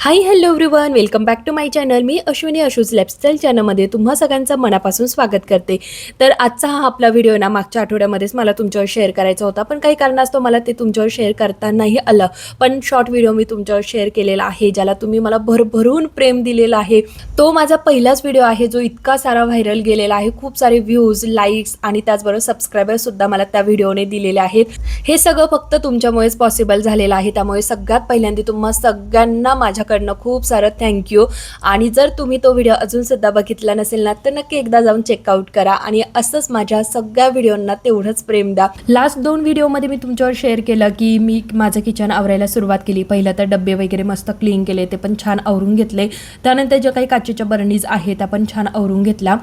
High hello everyone, welcome back to my channel. मी Ashwini Ashu's lifestyle चॅनलमध्ये तुम्हा सगळ्यांचं मनापासून स्वागत करते. तर आजचा हा आपला व्हिडिओ ना मागच्या आठवड्यामध्येच मला तुमच्यावर शेअर करायचा होता, पण काही कारणास्तव मला ते तुमच्यावर शेअर करता नाही आलं. पण शॉर्ट व्हिडिओ मी तुमच्यावर शेअर केलेला आहे, ज्याला तुम्ही मला भरभरून प्रेम दिलेलं आहे. तो माझा पहिलाच व्हिडिओ आहे जो इतका सारा व्हायरल गेलेला आहे. खूप सारे व्ह्यूज, लाईक्स आणि त्याचबरोबर सबस्क्रायबरसुद्धा मला त्या व्हिडिओने दिलेले आहेत. हे सगळं फक्त तुमच्यामुळेच पॉसिबल झालेलं आहे. त्यामुळे सगळ्यात पहिल्यांदा तुम्हा सगळ्यांना माझ्याकडनं खूप सारं थँक्यू. आणि जर तुम्ही तो व्हिडिओ अजून सुद्धा बघितला नसेल ना, तर नक्की एकदा जाऊन चेकआउट करा आणि असंच माझ्या सगळ्या व्हिडिओंना तेवढंच प्रेम द्या. लास्ट 2 व्हिडिओमध्ये मी तुमच्यावर शेअर केलं की मी माझं किचन आवरायला सुरुवात केली. पहिलं तर डब्बे वगैरे मस्त क्लीन केले, ते पण छान आवरून घेतले. त्यानंतर ज्या काही काचेच्या बरणीज आहेत त्या पण छान आवरून घेतल्या.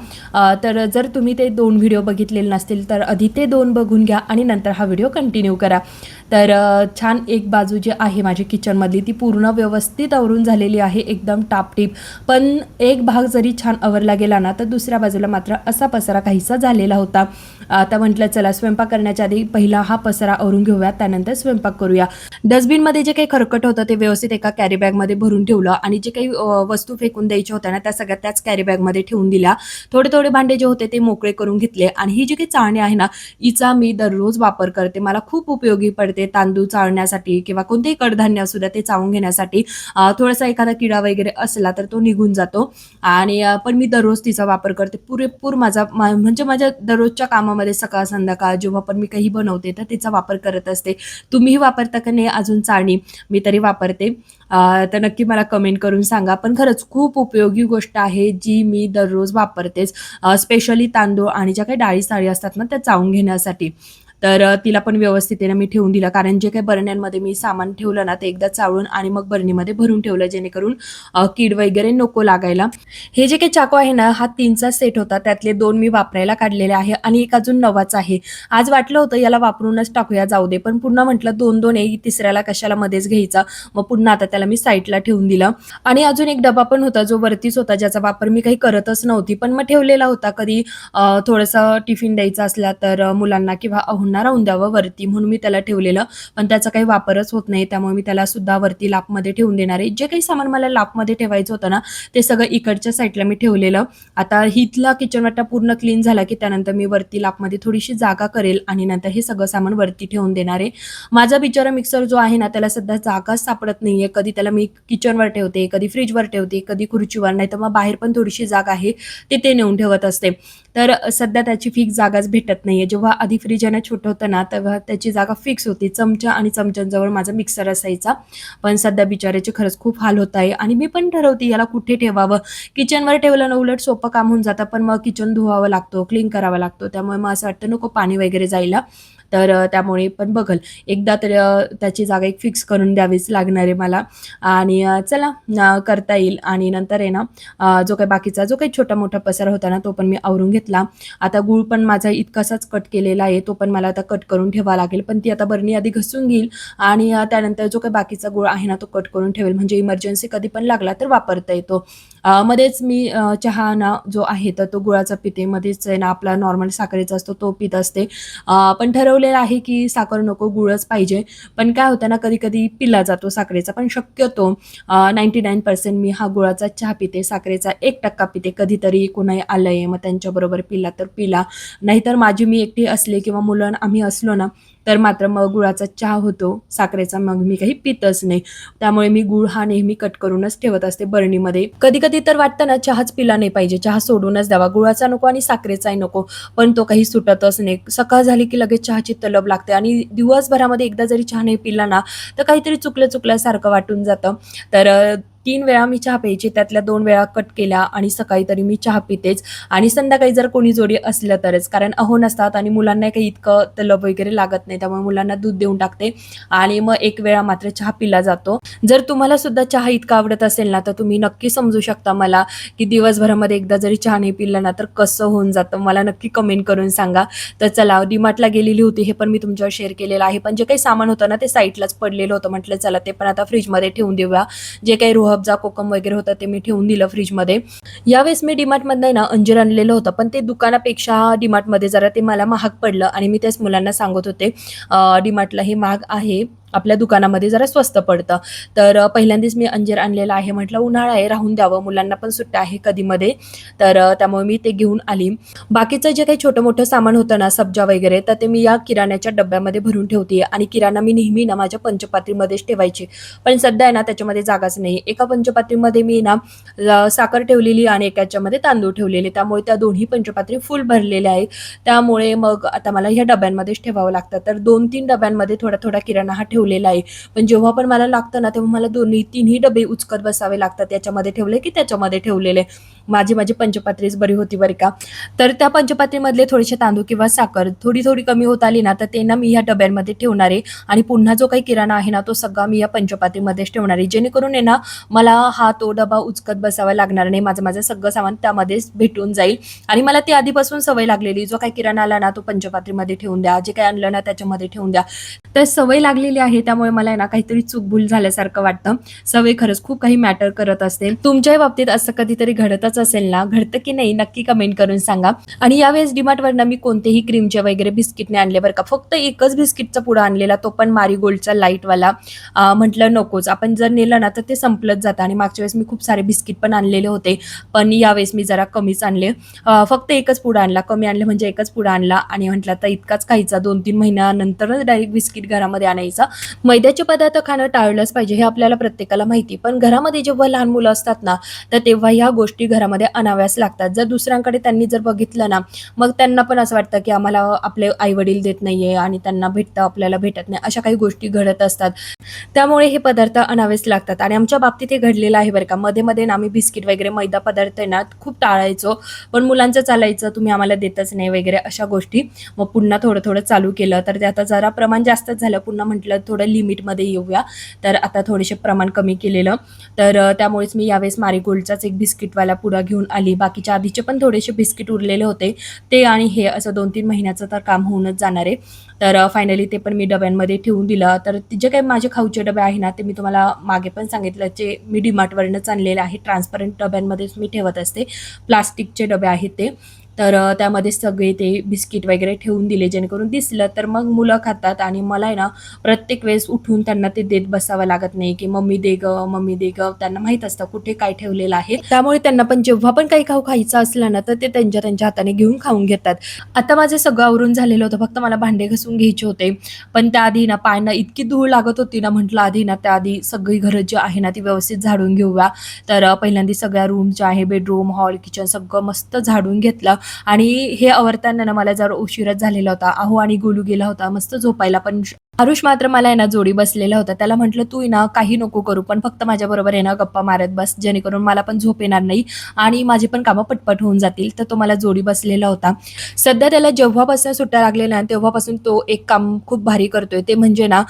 तर जर तुम्ही ते 2 व्हिडिओ बघितलेले नसतील तर आधी ते 2 बघून घ्या आणि नंतर हा व्हिडिओ कंटिन्यू करा. तर छान एक बाजू जी आहे माझी किचनमधली ती पूर्ण व्यवस्थित आवरून झालेली आहे, एकदम टापटीप. पण एक भाग जरी छान आवरला गेला ना, तर दुसऱ्या बाजूला मात्र असा पसारा काहीसा झालेला होता. आता म्हटलं चला स्वयंपाक करण्याच्या आधी पहिला हा पसारा आवरून घेऊया, त्यानंतर स्वयंपाक करूया. डस्टबिनमध्ये जे काही खरकट होतं ते व्यवस्थित एका कॅरी बॅगमध्ये भरून ठेवलं आणि जे काही वस्तू फेकून द्यायच्या होत्या ना, त्या सगळ्या त्याच कॅरी बॅगमध्ये ठेवून दिल्या. थोडे थोडे भांडे जे होते ते मोकळे करून घेतले आणि ही जी काही चाळणी आहे ना, हिचा मी दररोज वापर करते. मला खूप उपयोगी पडते तांदूळ चाळण्यासाठी किंवा कोणतेही कडधान्य असू द्या ते चाळून घेण्यासाठी. थोडासा एखादा किडा वगैरे असला तर तो निघून जातो. आणि पण मी दररोज तिचा वापर करते. पुरेपूर म्हणजे माझ्या दररोजच्या कामामध्ये सकाळ संध्याकाळ जेव्हा पण मी काही बनवते तर तिचा वापर करत असते. तुम्हीही वापरता का नाही अजून चाळणी? मी तरी वापरते. तर नक्की मला कमेंट करून सांगा. पण खरंच खूप उपयोगी गोष्ट आहे जी मी दररोज वापरतेच. स्पेशली तांदूळ आणि ज्या काही डाळी असतात ना त्या चाळून घेण्यासाठी. तर तिला पण व्यवस्थितीने मी ठेवून दिला, कारण जे काही बरण्यांमध्ये मी सामान ठेवलं ना ते एकदा चाळून आणि मग बरणीमध्ये भरून ठेवलं, जेणेकरून कीड वगैरे नको लागायला. हे जे काही चाकू आहे ना, हा 3चा सेट होता, त्यातले 2 मी वापरायला काढलेले आहे आणि एक अजून नवाच आहे. आज वाटलं होतं याला वापरूनच टाकूया, जाऊ दे, पण पुन्हा म्हटलं 2-2 आहे, तिसऱ्याला कशाला मध्येच घ्यायचा. मग पुन्हा आता त्याला मी साईडला ठेवून दिलं. आणि अजून एक डबा पण होता जो वरतीच होता, ज्याचा वापर मी काही करतच नव्हती, पण मग ठेवलेला होता. कधी थोडंसं टिफिन द्यायचा असला तर मुलांना किंवा अहोंना राहून द्यावं वरती म्हणून मी त्याला ठेवलेलं. पण त्याचा काही वापरच होत नाही, त्यामुळे मी त्याला सुद्धा वरती लापमध्ये ठेवून देणार आहे. जे काही सामान मला लापमध्ये ठेवायचं होतं ना, ते सगळं इकडच्या साईडला मी ठेवलेलं. आता हिथला किचन वाटा पूर्ण क्लीन झाला की त्यानंतर मी वरती लापमध्ये थोडीशी जागा करेल आणि नंतर हे सगळं सामान वरती ठेवून देणार आहे. माझा बिचारा मिक्सर जो आहे ना, त्याला सध्या जागाच सापडत नाहीये. कधी त्याला मी किचनवर ठेवते, कधी फ्रीजवर ठेवते, कधी खुर्चीवर, नाही तर मग बाहेर पण थोडीशी जागा आहे तिथे नेऊन ठेवत असते. तर सध्या त्याची फिक्स जागाच भेटत नाहीये. जेव्हा आधी फ्रीज आहे ना छोटं होतं ना, तेव्हा त्याची जागा फिक्स होती. चमचा आणि चमच्यांजवळ माझा मिक्सर असायचा. पण सध्या बिचाऱ्याचे खरंच खूप हाल होत आहे आणि मी पण ठरवते याला कुठे ठेवावं. किचनवर ठेवलं ना उलट सोपं काम होऊन जातं, पण मग किचन धुवावं लागतो, क्लीन करावा लागतो. त्यामुळे मग असं वाटतं नको पाणी वगैरे जायला. तर त्यामुळे पण बघल एकदा तर त्याची जागा एक फिक्स करून द्यावीच लागणार आहे मला. आणि चला करता येईल. आणि नंतर आहे ना, जो काही बाकीचा जो काही छोटा मोठा पसारा होता ना तो पण मी आवरून घेतला. आता गूळ पण माझा इतकासाच कट केलेला आहे, तो पण मला आता कट करून ठेवावा लागेल. पण ती आता बरणी आधी घसून घेईल आणि त्यानंतर जो काही बाकीचा गूळ आहे ना तो कट करून ठेवेल, म्हणजे इमर्जन्सी कधी पण लागला तर वापरता येतो. मध्येच मी चहा ना जो आहे तर तो गुळाचा पिते, मध्येच आहे ना आपला नॉर्मल साखरेचा असतो तो पित असते. पण ठरवलेलं आहे की साखर नको, गुळच पाहिजे. पण काय होतं ना, कधी कधी पिला जातो साखरेचा, पण शक्यतो 99% मी हा गुळाचा चहा पिते. साखरेचा 1% पिते. कधीतरी कोणी आलंय मग त्यांच्याबरोबर पिला तर पिला, नाहीतर माझी मी एकटी असले किंवा मुलं आम्ही असलो ना तर मात्र मग गुळाचा चहा होतो. साखरेचा मग मी काही पितच नाही. त्यामुळे मी गुळ हा नेहमी कट करूनच ठेवत असते बरणीमध्ये. कधी कधी तर वाटतं ना चहाच पिला नाही पाहिजे, चहा सोडूनच द्यावा, गुळाचा नको आणि साखरेचाही नको. पण तो काही सुटतच नाही. सकाळ झाली की लगेच चहाची तलब लागते आणि दिवसभरामध्ये एकदा जरी चहा नाही पिला ना तर काहीतरी चुकल्यासारखं वाटून जातं. तर 3 वेळा मी चहा प्यायची, त्यातल्या 2 वेळा कट केल्या आणि सकाळी तरी मी चहा पितेच. आणि संध्याकाळी जर कोणी जोडी असलं तरच, कारण अहो नसतात आणि मुलांना काही इतकं तलब वगैरे लागत नाही, त्यामुळे मुलांना दूध देऊन टाकते आणि मग 1 वेळा मात्र चहा पिला जातो. जर तुम्हाला सुद्धा चहा इतका आवडत असेल ना तर तुम्ही नक्की समजू शकता मला, की दिवसभरामध्ये एकदा जरी चहा नाही पिला ना तर कसं होऊन जातं. मला नक्की कमेंट करून सांगा. तर चला, डीमार्टला गेलेली होती, हे पण मी तुमच्यावर शेअर केलेलं आहे. पण जे काही सामान होतं ना ते साईडलाच पडलेलं होतं. म्हटलं चला ते पण आता फ्रीजमध्ये ठेवून देऊया. जे काही रोहब्जा, कोकम वगैरे होतं ते मी ठेवून दिलं फ्रीजमध्ये. यावेळेस मी डीमार्टमधनं ना अंजीर आणलेलं होतं, पण ते दुकानापेक्षा डीमार्टमध्ये जरा ते मला महाग पडलं आणि मी तेच मुलांना सांगत होते डीमार्टला हे महाग आहे आपल्या दुकानामध्ये जरा स्वस्त पडतं. तर पहिल्यांदाच मी अंजीर आणलेला आहे. म्हटलं उन्हाळा आहे, राहून द्यावं, मुलांना पण सुट्ट्या आहे कधीमध्ये. तर त्यामुळे मी ते घेऊन आली. बाकीचं जे काही छोटं-मोठं सामान होतं ना, सब्जा वगैरे, तर ते मी या किराण्याच्या डब्यामध्ये भरून ठेवते आणि किराणा मी नेहमी ना माझ्या पंचपात्रीमध्येच ठेवायची. पण सध्या आहे ना त्याच्यामध्ये जागाच नाही. एका पंचपात्रीमध्ये मी ना साखर ठेवलेली आणि एकाच्यामध्ये तांदूळ ठेवलेले. त्यामुळे त्या दोन्ही पंचपात्री फुल भरलेल्या आहेत. त्यामुळे मग आता मला ह्या डब्यांमध्येच ठेवावं लागतं. तर 2-3 डब्यांमध्ये थोडा-थोडा किराणा हा ठेवलेला आहे. पण जेव्हा पण मला लागतं ना, तेव्हा मला दोन्ही तिन्ही डबे उचकत बसावे लागतात. याच्यामध्ये ठेवले की त्याच्यामध्ये ठेवलेले. माझी पंचपात्रीच बरी होती बरं का. तर त्या पंचपात्रीमधले थोडेसे तांदूळ किंवा साखर थोडी-थोडी कमी होत आली ना, तर ते ना मी ह्या डब्यांमध्ये ठेवणार आहे आणि पुन्हा जो काही किराणा आहे ना, तो सगळा मी या पंचपात्रीमध्येच ठेवणार आहे. जेणेकरून आहे ना, मला हा तो डबा उचकत बसावा लागणार नाही. माझं सगळं सामान त्यामध्येच भेटून जाईल आणि मला ती आधीपासून सवय लागलेली. जो काही किराणा आला ना, तो पंचपात्रीमध्ये ठेवून द्या. जे काही आणलं ना, त्याच्यामध्ये ठेवून द्या. तर सवय लागलेली आहे. त्यामुळे मला आहे ना, काहीतरी चूक-भूल झाल्यासारखं वाटतं. सवय खरंच खूप काही मॅटर करत असते. तुमच्याही बाबतीत असं कधीतरी घडतच असेल ना, घडतं की नाही नक्की कमेंट करून सांगा. आणि यावेळेस डीमार्टवरनं मी कोणतेही क्रीमचे वगैरे बिस्किट नाही आणले बरं का. फक्त एकच बिस्किटचा पुडा आणलेला, तो पण मारीगोल्डचा लाईटवाला. म्हटलं नकोच, आपण जर नेलं ना तर ते संपलंच जातं आणि मागच्या वेळेस मी खूप सारे बिस्किट पण आणलेले होते, पण यावेळेस मी जरा कमीच आणले. फक्त एकच पुडा आणला, कमी आणले म्हणजे एकच पुडा आणला आणि म्हटलं आता इतकाच खायचा. 2-3 महिन्यानंतरच डायरेक्ट बिस्किट घरामध्ये आणायचा. मैद्याचे पदार्थ खाणं टाळलंच पाहिजे, हे आपल्याला प्रत्येकाला माहिती. पण घरामध्ये जेव्हा लहान मुलं असतात ना, तर तेव्हा ह्या गोष्टी घरामध्ये आणाव्याच लागतात. जर दुसऱ्यांकडे त्यांनी जर बघितलं ना, मग त्यांना पण असं वाटतं की आम्हाला आपले आई-वडील देत नाहीये आणि त्यांना भेटतं, आपल्याला भेटत नाही. अशा काही गोष्टी घडत असतात. त्यामुळे हे पदार्थ आणावेच लागतात आणि आमच्या बाबतीत हे घडलेलं आहे बरं का. मध्ये-मध्ये ना आम्ही बिस्किट वगैरे मैदा पदार्थ आहे ना खूप टाळायचो. पण मुलांचं चालायचं, तुम्ही आम्हाला देतच नाही वगैरे अशा गोष्टी. मग पुन्हा थोडं-थोडं चालू केलं, तर ते आता जरा प्रमाण जास्तच झालं. पुन्हा म्हटलं थोडं लिमिटमध्ये येऊया, तर आता थोडेसे प्रमाण कमी केलेलं. तर त्यामुळेच मी यावेळेस मारीगोल्डचाच एक बिस्किटवाला पुडा घेऊन आली. बाकीच्या आधीचे पण थोडेसे बिस्किट उरलेले होते, ते आणि हे असं 2-3 महिन्याचं तर काम होऊनच जाणार आहे. तर फायनली ते पण मी डब्यांमध्ये ठेवून दिलं. तर जे काही माझे खाऊचे डबे आहे ना, ते मी तुम्हाला मागे पण सांगितलं, जे मी डीमार्टवरनंच आणलेले आहे. ट्रान्सपरंट डब्यांमध्येच मी ठेवत असते. प्लास्टिकचे डबे आहेत ते. तर त्यामध्ये सगळे ते बिस्किट वगैरे ठेवून दिले, जेणेकरून दिसलं तर मग मुलं खातात आणि मला आहे ना प्रत्येक वेळेस उठून त्यांना ते देत बसावं लागत नाही, की "मम्मी दे गं, मम्मी दे गं." त्यांना माहीत असतं कुठे काय ठेवलेलं आहे. त्यामुळे त्यांना पण जेव्हा पण काही खाऊ खायचं असलं ना, तर ते त्यांच्या हाताने घेऊन खाऊन घेतात. आता माझं सगळं आवरून झालेलं होतं. फक्त मला भांडे घासून घ्यायचे होते. पण त्याआधी ना पायांना इतकी धूळ लागत होती ना, म्हटलं आधी ना त्याआधी सगळी घरं जी आहे ना, ती व्यवस्थित झाडून घेऊया. तर पहिल्यांदा सगळ्या रूम ज्या आहे, बेडरूम, हॉल, किचन सगळं मस्त झाडून घेतलं आणि हे आवरताना ना मला जरा उशीरच झालेला होता. अहो आणि गोलू गेला होता मस्त झोपायला, पण आरुष मात्र मला आहे ना जोडी बसलेला होता. त्याला म्हटलं, "तू आहे ना काही नको करू, पण फक्त माझ्याबरोबर आहे ना गप्पा मारत बस, जेणेकरून मला पण झोप येणार नाही आणि माझी पण कामं पटपट होऊन जातील." तर तो मला जोडी बसलेला होता. सध्या त्याला जेव्हापासून सुट्ट्या लागलेल्या ना, तेव्हापासून तो एक काम खूप भारी करतोय. ते म्हणजे ना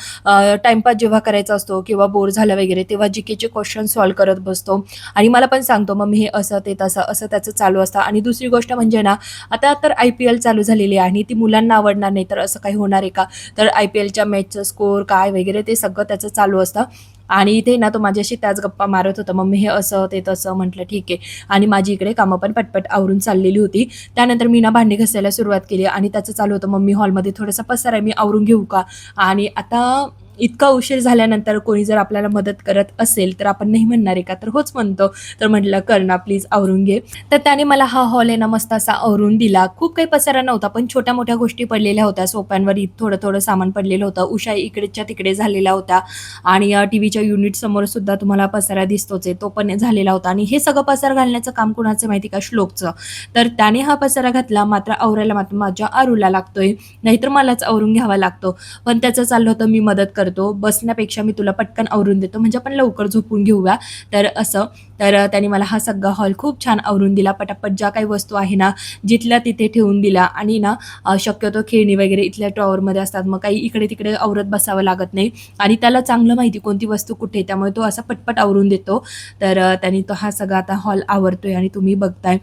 टाईमपास जेव्हा करायचा असतो किंवा बोर झालं वगैरे, तेव्हा जीकेचे क्वेश्चन सॉल्व्ह करत बसतो आणि मला पण सांगतो, "मम्मी हे असं, ते तसं." असं त्याचं चालू असतं. आणि दुसरी गोष्ट म्हणजे ना, आता तर IPL चालू झालेली आहे आणि ती मुलांना आवडणार नाही, तर असं काही होणार आहे का? तर IPLच्या मॅचचं स्कोर काय वगैरे ते सगळं त्याचं चालू असतं आणि इथे ना तो माझ्याशी त्याच गप्पा मारत होता. "मम्मी हे असं, ते तसं." म्हटलं ठीक आहे आणि माझी इकडे कामं पण पटपट आवरून चाललेली होती. त्यानंतर मी ना भांडी घासायला सुरुवात केली आणि त्याचं चालू होतं, "मम्मी हॉलमध्ये थोडासा पसारा आहे, मी आवरून घेऊ का?" आणि आता इतका उशीर झाल्यानंतर कोणी जर आपल्याला मदत करत असेल, तर आपण नाही म्हणणार आहे का? तर होच म्हणतो. तर म्हटलं, "कर ना प्लीज आवरून घे." तर त्याने मला हा हॉल आहे ना मस्त असा आवरून दिला. खूप काही पसारा नव्हता, पण छोट्या-मोठ्या गोष्टी पडलेल्या होत्या. सोफ्यांवर थोडं-थोडं सामान पडलेलं होतं. उषा इकडेच्या तिकडे झालेल्या होत्या आणि टीव्हीच्या युनिटसमोर सुद्धा तुम्हाला पसारा दिसतोच आहे, तो पण झालेला होता आणि हे सगळं पसारा घालण्याचं काम कुणाचं माहिती का? श्लोकचं. तर त्याने हा पसारा घातला, मात्र आवरायला मात्र माझ्या आरूला लागतोय, नाहीतर मलाच आवरून घ्यावा लागतो. पण त्याचं चाललं होतं, "मी मदत करतो, बसण्यापेक्षा मी तुला पटकन आवरून देतो, म्हणजे आपण लवकर झोपून घेऊया." तर असं. तर त्याने मला हा सगळा हॉल खूप छान आवरून दिला. पटापट ज्या काही वस्तू आहे ना, जिथल्या तिथे ठेवून दिल्या आणि ना शक्यतो खेळणी वगैरे इथल्या ड्रॉवरमध्ये असतात. मग काही इकडे-तिकडे आवरत बसावं लागत नाही आणि त्याला चांगलं माहिती कोणती वस्तू कुठे आहे, त्यामुळे तो असा पटपट आवरून देतो. तर त्याने तो हा सगळा आता हॉल आवरतोय आणि तुम्ही बघताय.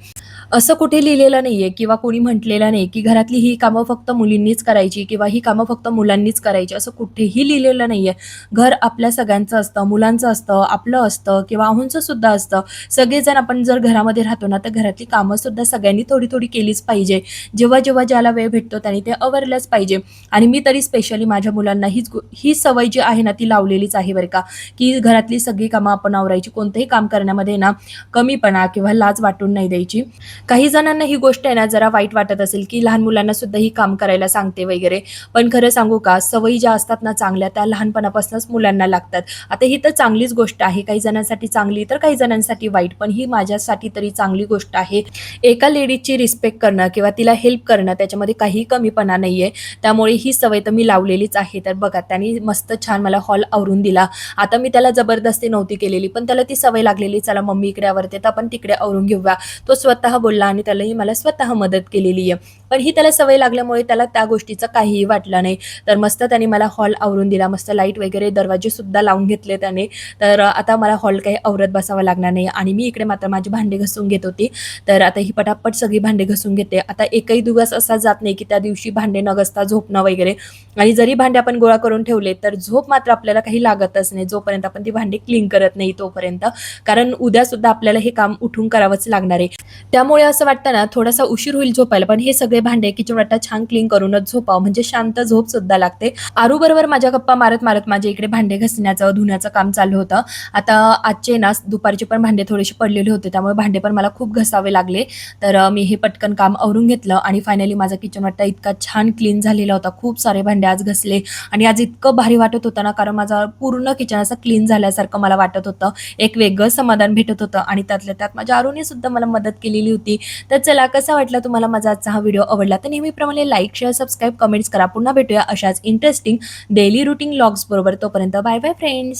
असं कुठे लिहिलेलं नाहीये किंवा कोणी म्हटलेलं नाही, की घरातली ही कामं फक्त मुलींनीच करायची किंवा ही कामं फक्त मुलांनीच करायची, असं कुठेही लिहिलेलं नाहीये. घर आपल्या सगळ्यांचं असतं, मुलांचं असतं, आपलं असतं किंवा आहोंचं सुद्धा असतं. असतं. सगळेजण आपण जर घरामध्ये राहतो ना, तर घरातली कामं सुद्धा सगळ्यांनी थोडी-थोडी केलीच पाहिजे. जेव्हा-जेव्हा ज्याला वेळ भेटतो त्याने ते आवरलंच पाहिजे. आणि मी तरी स्पेशली माझ्या मुलांना ही सवय जी आहे ना, ती लावलेलीच आहे बरं का, की घरातली सगळी कामं आपण आवरायची. कोणतंही काम करण्यामध्ये ना, कमीपणा किंवा लाज वाटून नाही द्यायची. काही जणांना ही गोष्ट आहे ना, जरा वाईट वाटत असेल, की लहान मुलांना सुद्धा ही काम करायला सांगते वगैरे. पण खरं सांगू का, सवयी ज्या असतात ना चांगल्या, त्या लहानपणापासूनच मुलांना लागतात. आता ही तर चांगलीच गोष्ट आहे. काही जणांसाठी चांगली, तर काही जणांसाठी वाईट. पण ही माझ्यासाठी तरी चांगली गोष्ट आहे. एका लेडीजची रिस्पेक्ट करणं किंवा तिला हेल्प करणं, त्याच्यामध्ये काहीही कमीपणा नाहीये. त्यामुळे ही सवय तर मी लावलेलीच आहे. तर बघा, त्याने मस्त छान मला हॉल आवरून दिला. आता मी त्याला जबरदस्ती नव्हती केलेली, पण त्याला ती सवय लागलेली, चला मम्मी इकडे आवरते, तर आपण तिकडे आवरून घेऊया. तो स्वतः बोलला आणि त्यालाही मला स्वतः मदत केलेली आहे. पण ही त्याला सवय लागल्यामुळे त्याला त्या गोष्टीचं काहीही वाटलं नाही. तर मस्त त्याने मला हॉल आवरून दिला. मस्त लाईट वगैरे दरवाजे सुद्धा लावून घेतले त्याने. तर आता मला हॉल काही आवरत बसावं लागणार नाही आणि मी इकडे मात्र माझी भांडी घासून घेत होती. तर आता ही पटापट सगळी भांडी घासून घेते. आता एकही दिवस असा जात नाही की त्या दिवशी भांडे न घासता झोपणं वगैरे. आणि जरी भांडे आपण गोळा करून ठेवले, तर झोप मात्र आपल्याला काही लागतच नाही जोपर्यंत आपण ती भांडी क्लीन करत नाही तोपर्यंत. कारण उद्या सुद्धा आपल्याला हे काम उठून करावंच लागणार आहे. त्यामुळे असं वाटतं ना, थोडासा उशीर होईल झोपायला, पण हे सगळे भांडे किचन वाटा छान क्लीन करूनच झोपावं, म्हणजे शांत झोप सुद्धा लागते. आरू बरोबर माझ्या गप्पा मारत मारत माझ्या इकडे भांडे घासण्याचं धुण्याचं काम चालू होतं. आता आजचे ना दुपारचे पण भांडे थोडेसे पडलेले होते, त्यामुळे भांडे पण मला खूप घासावे लागले. तर मी हे पटकन काम आवरून घेतलं आणि फायनली माझा किचन वाटा इतका छान क्लीन झालेला होता. खूप सारे भांडे आज घासले आणि आज इतकं भारी वाटत होतं ना, कारण माझा पूर्ण किचन असं क्लीन झाल्यासारखं मला वाटत होतं. एक वेगळं समाधान भेटत होतं आणि त्यातल्या त्यात माझ्या आरूने सुद्धा मला मदत केलेली होती. तर चला, कसा वाटला तुम्हाला माझा आजचा हा व्हिडिओ? आवडला तर नेहमीप्रमाणे लाईक, शेअर, सबस्क्राईब, कमेंट्स करा. पुन्हा भेटूया अशाच इंटरेस्टिंग डेली रुटीन व्लॉग्स बरोबर. तोपर्यंत बाय बाय फ्रेंड्स.